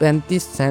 35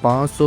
500